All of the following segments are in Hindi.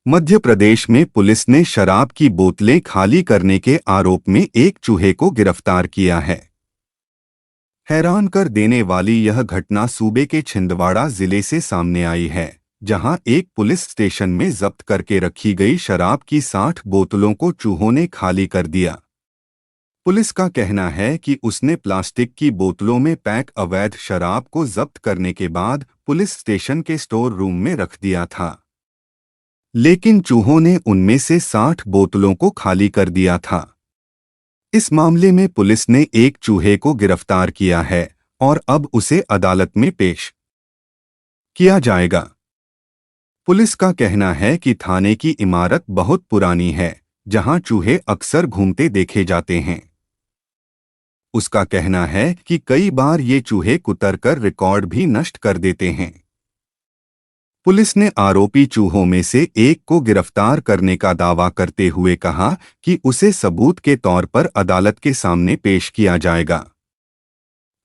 मध्य प्रदेश में पुलिस ने शराब की बोतलें खाली करने के आरोप में एक चूहे को गिरफ्तार किया है। हैरान कर देने वाली यह घटना सूबे के छिंदवाड़ा जिले से सामने आई है, जहां एक पुलिस स्टेशन में जब्त करके रखी गई शराब की 60 बोतलों को चूहों ने खाली कर दिया। पुलिस का कहना है कि उसने प्लास्टिक की बोतलों में पैक अवैध शराब को जब्त करने के बाद पुलिस स्टेशन के स्टोर रूम में रख दिया था, लेकिन चूहों ने उनमें से 60 बोतलों को खाली कर दिया था। इस मामले में पुलिस ने एक चूहे को गिरफ्तार किया है और अब उसे अदालत में पेश किया जाएगा। पुलिस का कहना है कि थाने की इमारत बहुत पुरानी है, जहां चूहे अक्सर घूमते देखे जाते हैं। उसका कहना है कि कई बार ये चूहे कुतरकर रिकॉर्ड भी नष्ट कर देते हैं। पुलिस ने आरोपी चूहों में से एक को गिरफ्तार करने का दावा करते हुए कहा कि उसे सबूत के तौर पर अदालत के सामने पेश किया जाएगा।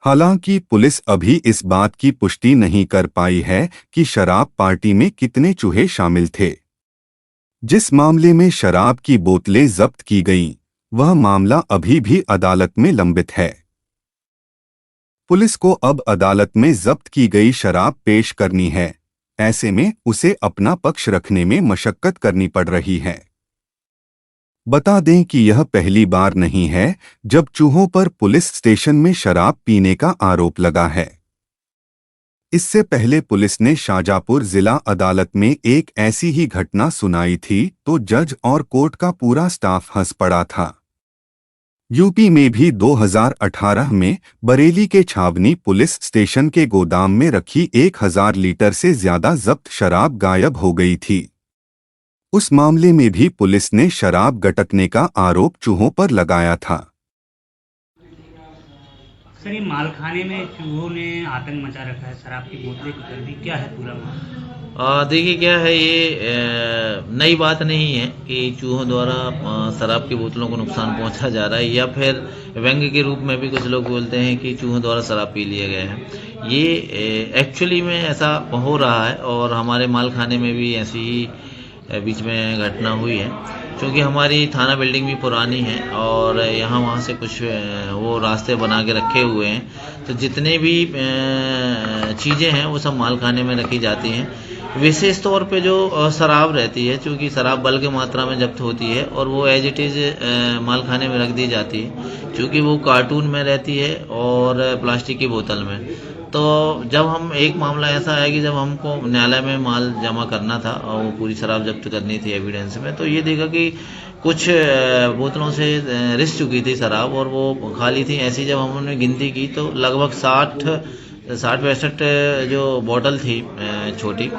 हालांकि पुलिस अभी इस बात की पुष्टि नहीं कर पाई है कि शराब पार्टी में कितने चूहे शामिल थे। जिस मामले में शराब की बोतलें जब्त की गईं, वह मामला अभी भी अदालत में लंबित है। पुलिस को अब अदालत में जब्त की गई शराब पेश करनी है। ऐसे में उसे अपना पक्ष रखने में मशक्कत करनी पड़ रही है। बता दें कि यह पहली बार नहीं है जब चूहों पर पुलिस स्टेशन में शराब पीने का आरोप लगा है। इससे पहले पुलिस ने शाजापुर जिला अदालत में एक ऐसी ही घटना सुनाई थी तो जज और कोर्ट का पूरा स्टाफ हंस पड़ा था। यूपी में भी 2018 में बरेली के छावनी पुलिस स्टेशन के गोदाम में रखी 1000 लीटर से ज्यादा जब्त शराब गायब हो गई थी। उस मामले में भी पुलिस ने शराब गटकने का आरोप चूहों पर लगाया था। सर, ये मालखाने में चूहों ने आतंक मचा रखा है, शराब की बोतलें कुतर दी, क्या है पूरा मामला? देखिए क्या है ये नई बात नहीं है कि चूहों द्वारा शराब की बोतलों को नुकसान पहुंचा जा रहा है, या फिर व्यंग्य के रूप में भी कुछ लोग बोलते हैं कि चूहों द्वारा शराब पी लिया गया है। ये एक्चुअली में ऐसा हो रहा है और हमारे मालखाने में भी ऐसी ही बीच में घटना हुई है। क्योंकि हमारी थाना बिल्डिंग भी पुरानी है और यहाँ वहाँ से कुछ वो रास्ते बना के रखे हुए हैं, तो जितने भी चीज़ें हैं वो सब मालखाने में रखी जाती हैं। विशेष तौर पे जो शराब रहती है, क्योंकि शराब बल्क मात्रा में जब्त होती है और वो एज इट इज़ मालखाने में रख दी जाती है, क्योंकि वो कार्टून में रहती है और प्लास्टिक की बोतल में। तो जब हम एक मामला ऐसा है कि जब हमको न्यायालय में माल जमा करना था और वो पूरी शराब जब्त करनी थी एविडेंस में, तो ये देखा कि कुछ बोतलों से रिस चुकी थी शराब और वो खाली थी। ऐसी जब हमने गिनती की तो लगभग 60-65 जो बोतल थी छोटी,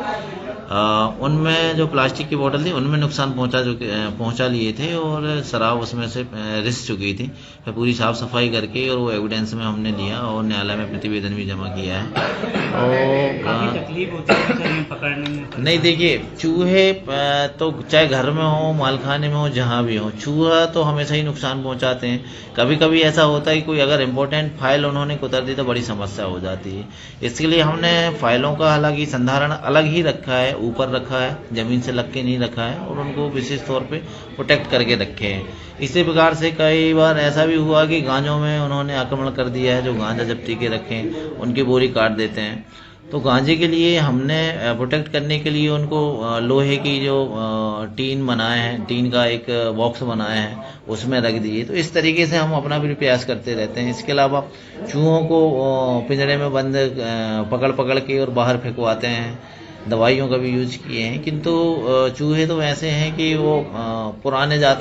उनमें जो प्लास्टिक की बोतल थी उनमें नुकसान पहुंचा लिए थे और शराब उसमें से रिस चुकी थी। फिर पूरी साफ सफाई करके और वो एविडेंस में हमने लिया और न्यायालय में प्रतिवेदन भी जमा किया है। काफी तकलीफ होती है सर इन्हें पकड़ने में? नहीं, देखिए चूहे तो चाहे घर में हो, मालखाने में हो, जहाँ भी हो, चूहा तो हमेशा ही नुकसान पहुंचाते हैं। कभी कभी ऐसा होता है कोई अगर इम्पोर्टेंट फाइल उन्होंने कुतर दी तो बड़ी समस्या हो जाती है। इसके लिए हमने फाइलों का हालांकि संधारण अलग ही रखा है, ऊपर रखा है, जमीन से लग के नहीं रखा है और उनको विशेष तौर पे प्रोटेक्ट करके रखे हैं। इसी प्रकार से कई बार ऐसा भी हुआ कि गांजों में उन्होंने आक्रमण कर दिया है। जो गांजा जब्ती के रखे हैं उनकी बोरी काट देते हैं। तो गांजे के लिए हमने प्रोटेक्ट करने के लिए उनको लोहे की जो टीन बनाए हैं, टीन का एक बॉक्स बनाया है, उसमें रख दिए। तो इस तरीके से हम अपना भी प्रयास करते रहते हैं। इसके अलावा चूहों को पिंजरे में बंद पकड़ पकड़ के और बाहर फेंकवाते हैं, दवाइयों का भी यूज किए हैं। किंतु चूहे तो ऐसे हैं कि वो पुराने जात